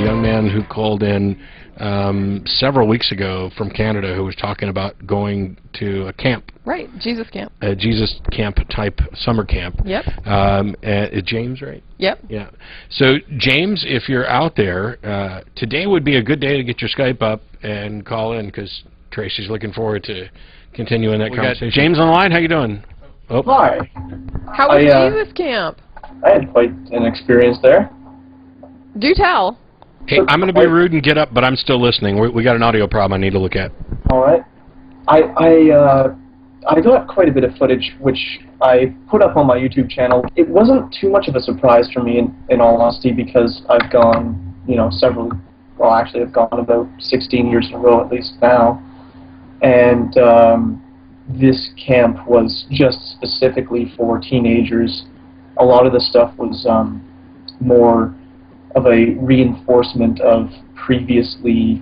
young man who called in several weeks ago from Canada who was talking about going to a camp. Right, Jesus camp. A Jesus camp type summer camp. Yep. Is James right? Yep. Yeah. So, James, if you're out there, today would be a good day to get your Skype up and call in because Tracy's looking forward to continuing that conversation. James on the line. How you doing? Oh. Hi. How was Jesus camp? I had quite an experience there. Do tell. Hey, I'm going to be rude and get up, but I'm still listening. We got an audio problem I need to look at. All right. I got quite a bit of footage, which I put up on my YouTube channel. It wasn't too much of a surprise for me, in all honesty, because I've gone, I've gone about 16 years in a row at least now. And this camp was just specifically for teenagers. A lot of the stuff was more of a reinforcement of previously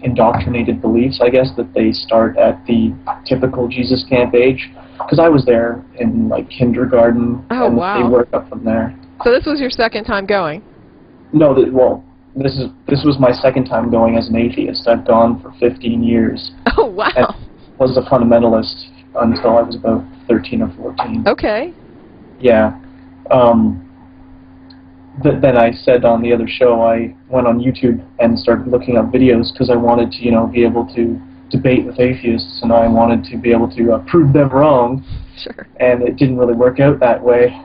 indoctrinated beliefs, I guess, that they start at the typical Jesus camp age. Because I was there in kindergarten, and they work up from there. So this was your second time going? No, this was my second time going as an atheist. I've gone for 15 years. Oh, wow. And was a fundamentalist until I was about 13 or 14. Okay. Yeah. But then I said on the other show, I went on YouTube and started looking up videos because I wanted to, be able to debate with atheists, and I wanted to be able to prove them wrong. Sure. And it didn't really work out that way.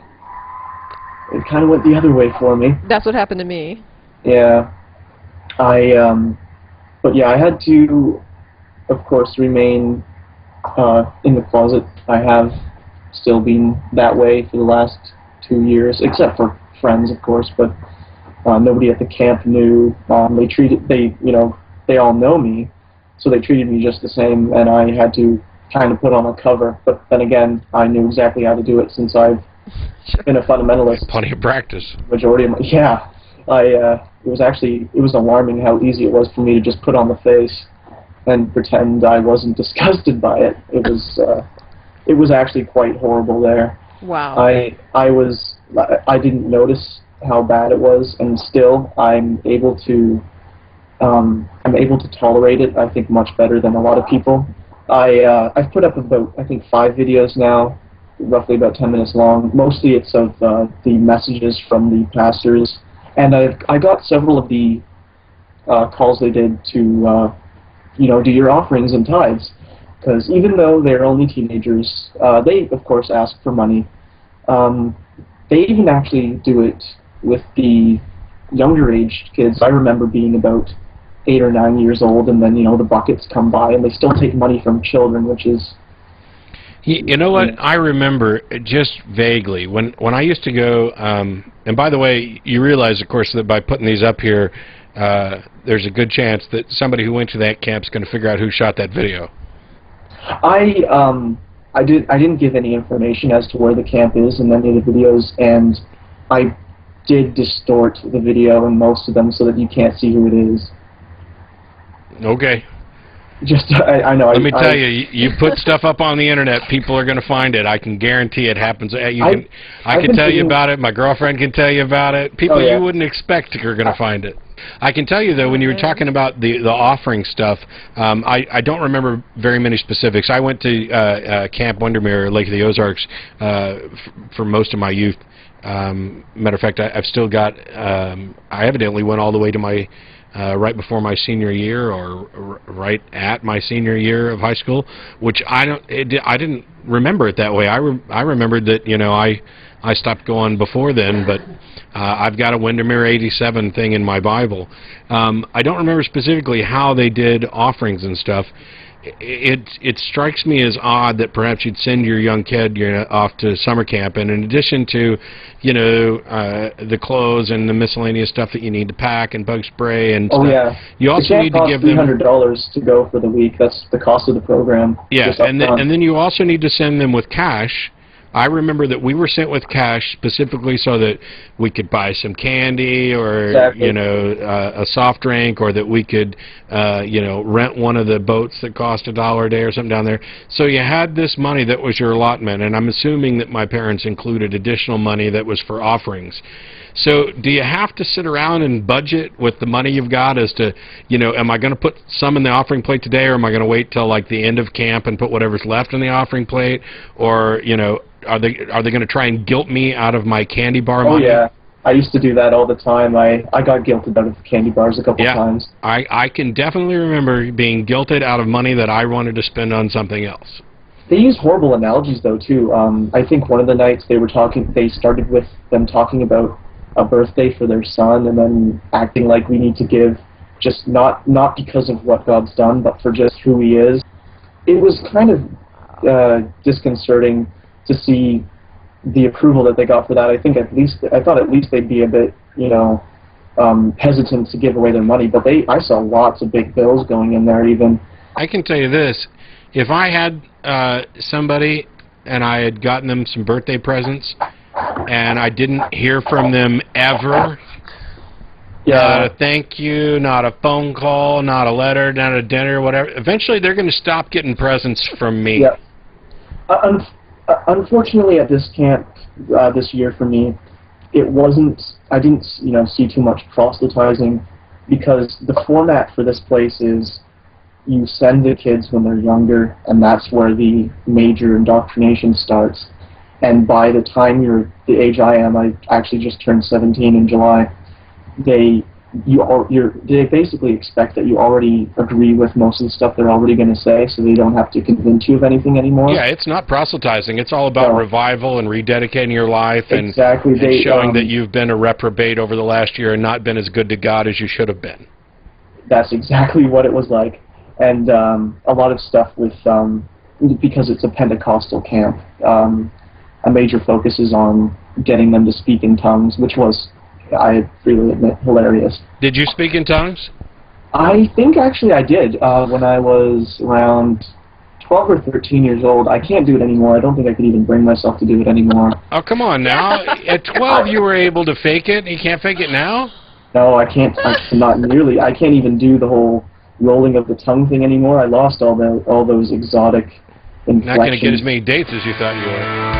It kind of went the other way for me. That's what happened to me. Yeah. But yeah, I had to, of course, remain in the closet. I have still been that way for the last 2 years, except for friends, of course, but nobody at the camp knew. They all know me, so they treated me just the same, and I had to kind of put on a cover. But then again, I knew exactly how to do it since I've been a fundamentalist. Plenty of practice. Majority of it was alarming how easy it was for me to just put on the face and pretend I wasn't disgusted by it. It was actually quite horrible there. Wow. I didn't notice how bad it was, and still I'm able to tolerate it, I think, much better than a lot of people. I've put up about, I think, 5 videos now, roughly about 10 minutes long. Mostly it's of the messages from the pastors, and I got several of the calls they did to do your offerings and tithes, because even though they're only teenagers, they of course ask for money. They even actually do it with the younger aged kids. I remember being about 8 or 9 years old, and then the buckets come by, and they still take money from children, which is. You know what? I remember just vaguely when I used to go. And by the way, you realize, of course, that by putting these up here, there's a good chance that somebody who went to that camp is going to figure out who shot that video. I didn't give any information as to where the camp is in any of the videos, and I did distort the video in most of them so that you can't see who it is. Okay. I know. Let me tell you, you put stuff up on the internet, people are going to find it. I can guarantee it happens. I can tell you about it. My girlfriend can tell you about it. People you wouldn't expect are going to find it. I can tell you, though, when you were talking about the offering stuff, I don't remember very many specifics. I went to Camp Windermere, Lake of the Ozarks, for most of my youth. Matter of fact, I've still got, I evidently went all the way to my, right before my senior year, or right at my senior year of high school, which I didn't remember it that way. I remembered that, I stopped going before then, but I've got a Windermere 87 thing in my Bible. I don't remember specifically how they did offerings and stuff. It strikes me as odd that perhaps you'd send your young kid off to summer camp, and in addition to the clothes and the miscellaneous stuff that you need to pack and bug spray and stuff, you also need to give them $300 to go for the week. That's the cost of the program. Yeah, and then you also need to send them with cash I remember that we were sent with cash specifically so that we could buy some candy or, Exactly. you know, a soft drink, or that we could, you know, rent one of the boats that cost $1 a day or something down there. So you had this money that was your allotment, and I'm assuming that my parents included additional money that was for offerings. So do you have to sit around and budget with the money you've got as to, you know, am I going to put some in the offering plate today, or am I going to wait till like the end of camp and put whatever's left in the offering plate? Or, you know, are they going to try and guilt me out of my candy bar money? Oh yeah, I used to do that all the time. I got guilted out of candy bars a couple times. I can definitely remember being guilted out of money that I wanted to spend on something else. They use horrible analogies though too. I think one of the nights they started with them talking about a birthday for their son, and then acting like we need to give just not because of what God's done, but for just who He is. It was kind of disconcerting to see the approval that they got for that. I thought at least they'd be a bit, you know, hesitant to give away their money, but I saw lots of big bills going in there even. I can tell you this, if I had somebody and I had gotten them some birthday presents and I didn't hear from them ever, not a thank you, not a phone call, not a letter, not a dinner, whatever, eventually they're going to stop getting presents from me. Yeah. Unfortunately, at this camp this year for me, I didn't, you know, see too much proselytizing, because the format for this place is you send the kids when they're younger, and that's where the major indoctrination starts. And by the time you're the age I am, I actually just turned 17 in July, they basically expect that you already agree with most of the stuff they're already going to say, so they don't have to convince you of anything anymore. Yeah, it's not proselytizing. It's all about revival and rededicating your life and, exactly. and showing that you've been a reprobate over the last year and not been as good to God as you should have been. That's exactly what it was like. And a lot of stuff with, because it's a Pentecostal camp, a major focus is on getting them to speak in tongues, which was, I freely admit, hilarious. Did you speak in tongues? I think actually I did when I was around 12 or 13 years old. I can't do it anymore. I don't think I could even bring myself to do it anymore. Oh, come on now. At 12 you were able to fake it. You can't fake it now? No, I can't. Not nearly. I can't even do the whole rolling of the tongue thing anymore. I lost all those exotic inflections. Not going to get as many dates as you thought you were.